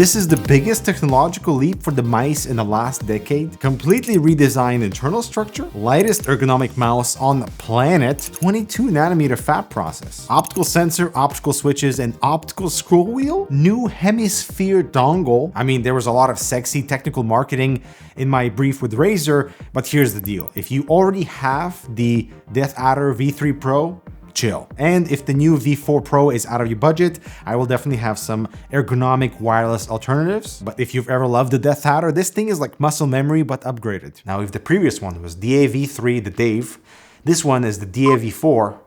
This is the biggest technological leap for the mice in the last decade. Completely redesigned internal structure, lightest ergonomic mouse on the planet, 22nm fab process, optical sensor, optical switches, and optical scroll wheel, new Hemisphere Dongle. I mean, there was a lot of sexy technical marketing in my brief with Razer, but here's the deal. If you already have the Deathadder V3 Pro, chill. And if the new V4 Pro is out of your budget, I will definitely have some ergonomic wireless alternatives. But if you've ever loved the Deathadder, this thing is like muscle memory but upgraded. Now, if the previous one was DAV3, the Dave, this one is the DAV4,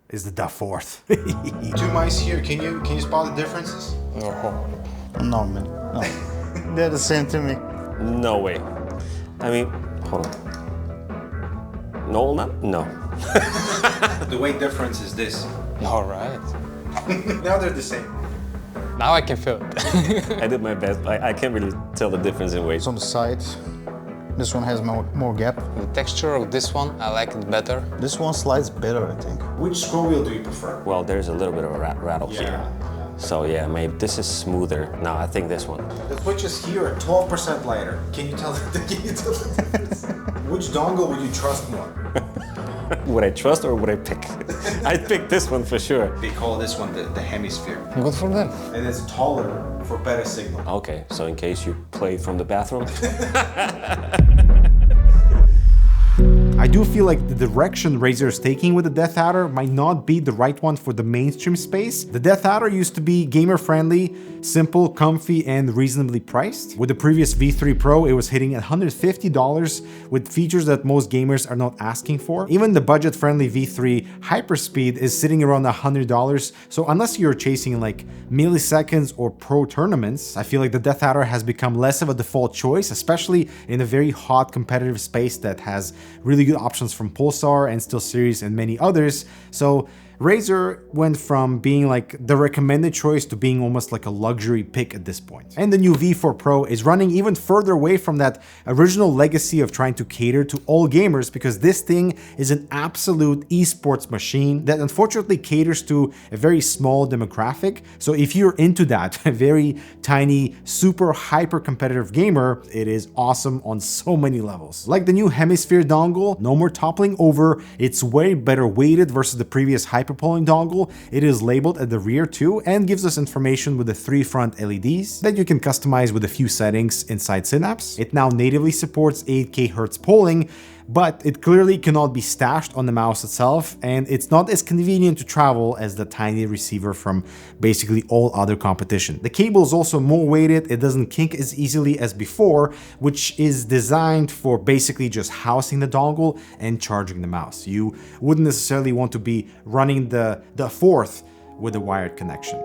is the fourth. Two mice here, can you spot the differences? No, man, no. They're the same to me. No way. I mean, hold on. No. The weight difference is this. All right. Now they're the same. Now I can feel it. I did my best. I can't really tell the difference in weight. It's on the side. This one has more gap. The texture of this one, I like it better. This one slides better, I think. Which scroll wheel do you prefer? Well, there's a little bit of a rattle here. So yeah, maybe this is smoother. No, I think this one. The switches here are 12% lighter. Can you tell the difference? Which dongle would you trust more? Would I trust or would I pick? I'd pick this one for sure. They call this one the Hemisphere. Good for them. And it's taller for better signal. Okay, so in case you play from the bathroom. I do feel like the direction Razer is taking with the Deathadder might not be the right one for the mainstream space. The Deathadder used to be gamer-friendly, simple, comfy, and reasonably priced. With the previous V3 Pro, it was hitting at $150 with features that most gamers are not asking for. Even the budget-friendly V3 Hyperspeed is sitting around $100, so unless you're chasing like milliseconds or pro tournaments, I feel like the Deathadder has become less of a default choice, especially in a very hot competitive space that has really good options from Pulsar and SteelSeries and many others. So Razer went from being like the recommended choice to being almost like a luxury pick at this point. And the new V4 Pro is running even further away from that original legacy of trying to cater to all gamers, because this thing is an absolute esports machine that unfortunately caters to a very small demographic. So if you're into that, a very tiny, super hyper competitive gamer, it is awesome on so many levels. Like the new Hemisphere dongle, no more toppling over, it's way better weighted versus the previous HyperPolling dongle. It is labeled at the rear too and gives us information with the 3 front LEDs that you can customize with a few settings inside Synapse. It now natively supports 8K Hz polling, but it clearly cannot be stashed on the mouse itself, and it's not as convenient to travel as the tiny receiver from basically all other competition. The cable is also more weighted, it doesn't kink as easily as before, which is designed for basically just housing the dongle and charging the mouse. You wouldn't necessarily want to be running the fourth with a wired connection.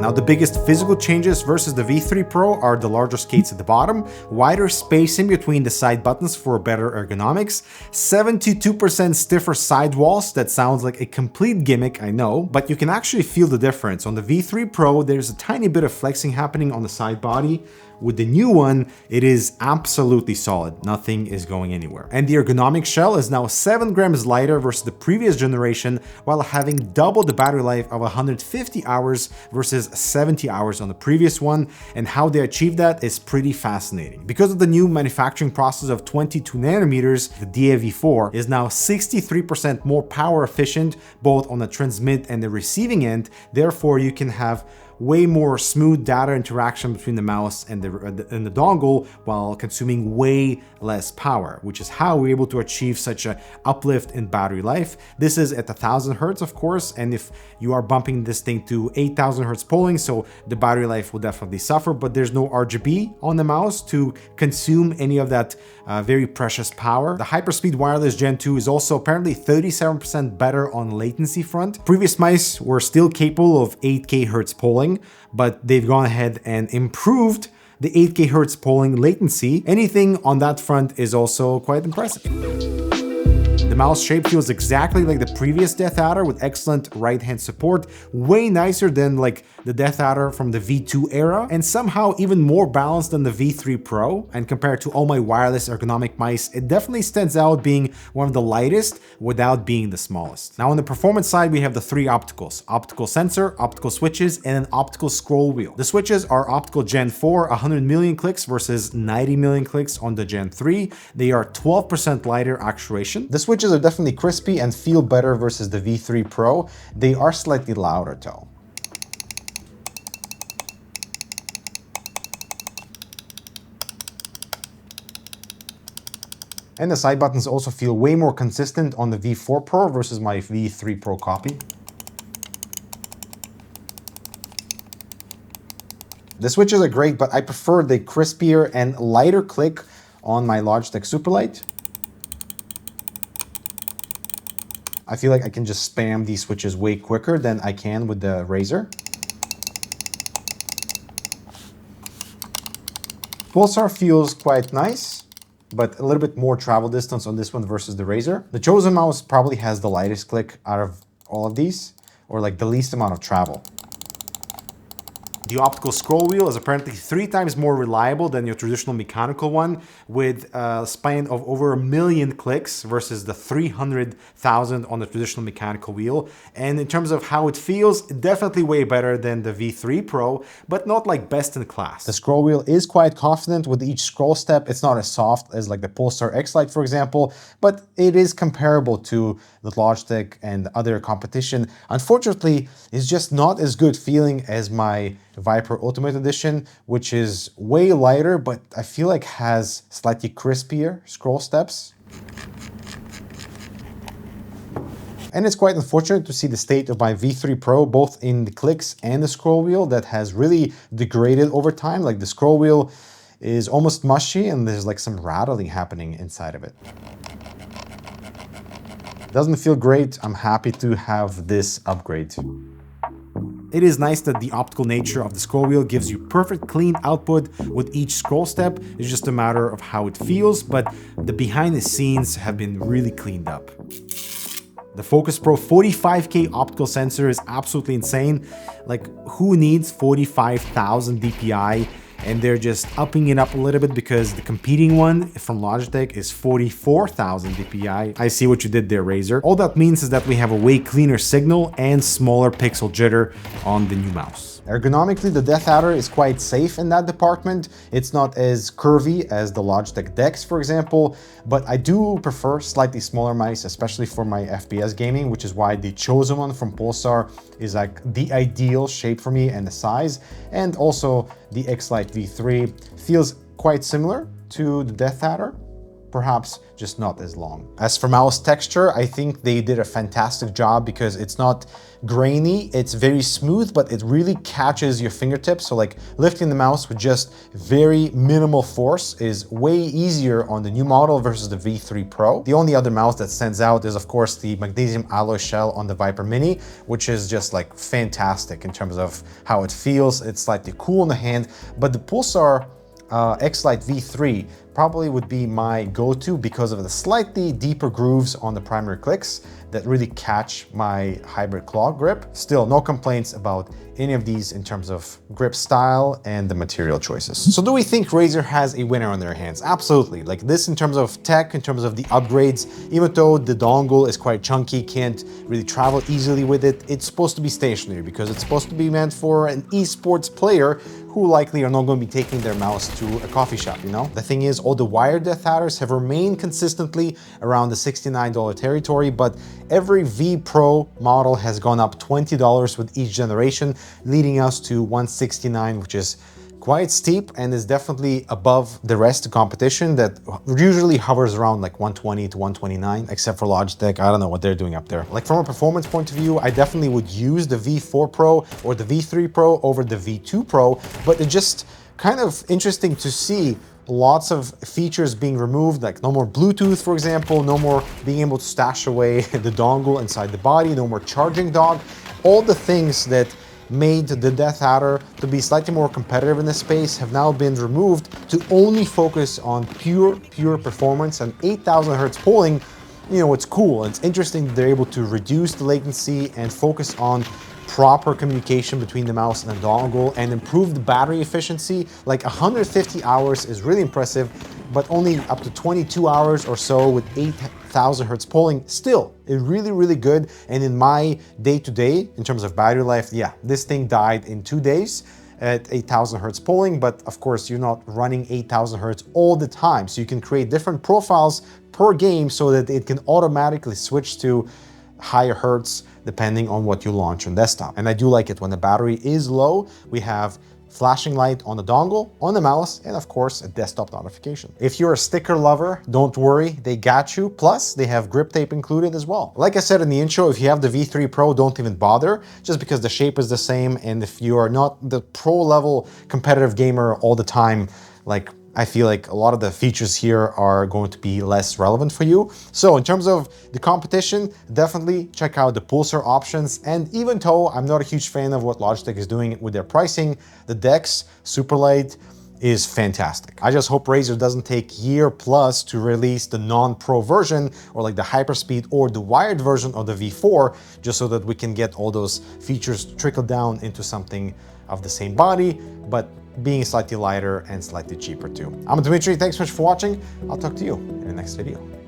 Now, the biggest physical changes versus the V3 Pro are the larger skates at the bottom, wider spacing between the side buttons for better ergonomics, 72% stiffer sidewalls. That sounds like a complete gimmick, I know, but you can actually feel the difference. On the V3 Pro, there's a tiny bit of flexing happening on the side body. With the new one, it is absolutely solid. Nothing is going anywhere. And the ergonomic shell is now 7 grams lighter versus the previous generation, while having double the battery life of 150 hours versus 70 hours on the previous one. And how they achieved that is pretty fascinating. Because of the new manufacturing process of 22 nanometers, the DAV4 is now 63% more power efficient, both on the transmit and the receiving end. Therefore, you can have way more smooth data interaction between the mouse and the dongle while consuming way less power, which is how we're able to achieve such an uplift in battery life. This is at 1000 Hertz, of course, and if you are bumping this thing to 8000 Hertz polling, so the battery life will definitely suffer, but there's no RGB on the mouse to consume any of that very precious power. The Hyperspeed Wireless Gen 2 is also apparently 37% better on latency front. Previous mice were still capable of 8K Hertz polling, but they've gone ahead and improved the 8K Hertz polling latency. Anything on that front is also quite impressive. The The mouse shape feels exactly like the previous Deathadder with excellent right-hand support, way nicer than like the Deathadder from the V2 era, and somehow even more balanced than the V3 Pro. And compared to all my wireless ergonomic mice, it definitely stands out being one of the lightest without being the smallest. Now on the performance side, we have the three opticals: optical sensor, optical switches, and an optical scroll wheel. The switches are optical Gen 4, 100 million clicks versus 90 million clicks on the Gen 3. They are 12% lighter actuation. The switches are definitely crispy and feel better versus the V3 Pro. They are slightly louder though. And the side buttons also feel way more consistent on the V4 Pro versus my V3 Pro copy. The switches are great, but I prefer the crispier and lighter click on my Logitech Superlight. I feel like I can just spam these switches way quicker than I can with the Razer. Pulsar feels quite nice, but a little bit more travel distance on this one versus the Razer. The Chosen mouse probably has the lightest click out of all of these, or like the least amount of travel. The optical scroll wheel is apparently 3 times more reliable than your traditional mechanical one, with a span of over 1 million clicks versus the 300,000 on the traditional mechanical wheel. And in terms of how it feels, definitely way better than the V3 Pro, but not like best in class. The scroll wheel is quite confident with each scroll step. It's not as soft as like the Pulsar X Lite, for example, but it is comparable to the Logitech and other competition. Unfortunately, it's just not as good feeling as my Viper Ultimate Edition, which is way lighter, but I feel like has slightly crispier scroll steps. And it's quite unfortunate to see the state of my V3 Pro, both in the clicks and the scroll wheel, that has really degraded over time. Like the scroll wheel is almost mushy and there's like some rattling happening inside of it. Doesn't feel great. I'm happy to have this upgrade. It is nice that the optical nature of the scroll wheel gives you perfect clean output with each scroll step. It's just a matter of how it feels, but the behind the scenes have been really cleaned up. The Focus Pro 45K optical sensor is absolutely insane. Like, who needs 45,000 DPI? And they're just upping it up a little bit because the competing one from Logitech is 44,000 DPI. I see what you did there, Razer. All that means is that we have a way cleaner signal and smaller pixel jitter on the new mouse. Ergonomically, the Deathadder is quite safe in that department. It's not as curvy as the Logitech DEX, for example, but I do prefer slightly smaller mice, especially for my FPS gaming, which is why the Chosen one from Pulsar is like the ideal shape for me and the size. And also the X Lite V3 feels quite similar to the Deathadder, perhaps just not as long. As for mouse texture, I think they did a fantastic job because it's not grainy, it's very smooth, but it really catches your fingertips. So like lifting the mouse with just very minimal force is way easier on the new model versus the V3 Pro. The only other mouse that stands out is of course the magnesium alloy shell on the Viper Mini, which is just like fantastic in terms of how it feels. It's slightly cool in the hand, but the Pulsar X Lite V3 probably would be my go-to because of the slightly deeper grooves on the primary clicks that really catch my hybrid claw grip. Still, no complaints about any of these in terms of grip style and the material choices. So do we think Razer has a winner on their hands? Absolutely. Like this in terms of tech, in terms of the upgrades, even though the dongle is quite chunky, can't really travel easily with it, it's supposed to be stationary because it's supposed to be meant for an esports player who likely are not going to be taking their mouse to a coffee shop, you know? The thing is, all the wired Deathadders have remained consistently around the $69 territory, but every V Pro model has gone up $20 with each generation, leading us to $169, which is quite steep and is definitely above the rest of competition that usually hovers around like 120 to 129, except for Logitech. I don't know what they're doing up there. Like from a performance point of view, I definitely would use the V4 Pro or the V3 Pro over the V2 Pro, but it's just kind of interesting to see lots of features being removed, like no more Bluetooth, for example, no more being able to stash away the dongle inside the body, no more charging dock. All the things that made the Deathadder to be slightly more competitive in this space have now been removed to only focus on pure performance, and 8,000 Hz polling you know, it's cool. It's interesting that they're able to reduce the latency and focus on proper communication between the mouse and the dongle and improve the battery efficiency. Like 150 hours is really impressive, but only up to 22 hours or so with 8,000 hertz polling. Still, it's really, really good. And in my day-to-day, in terms of battery life, yeah, this thing died in 2 days at 8,000 hertz polling, but of course you're not running 8,000 hertz all the time. So you can create different profiles per game so that it can automatically switch to higher hertz depending on what you launch on desktop. And I do like it when the battery is low. We have flashing light on the dongle, on the mouse, and of course a desktop notification. If you're a sticker lover, don't worry, they got you. Plus they have grip tape included as well. Like I said in the intro, if you have the V3 Pro, don't even bother, just because the shape is the same. And if you are not the pro level competitive gamer all the time, like I feel like a lot of the features here are going to be less relevant for you. So in terms of the competition, definitely check out the Pulsar options. And even though I'm not a huge fan of what Logitech is doing with their pricing, the DEX Superlight is fantastic. I just hope Razer doesn't take year plus to release the non-pro version or like the hyperspeed or the wired version of the V4, just so that we can get all those features trickled down into something of the same body, but being slightly lighter and slightly cheaper too. I'm Dmitry, thanks so much for watching. I'll talk to you in the next video.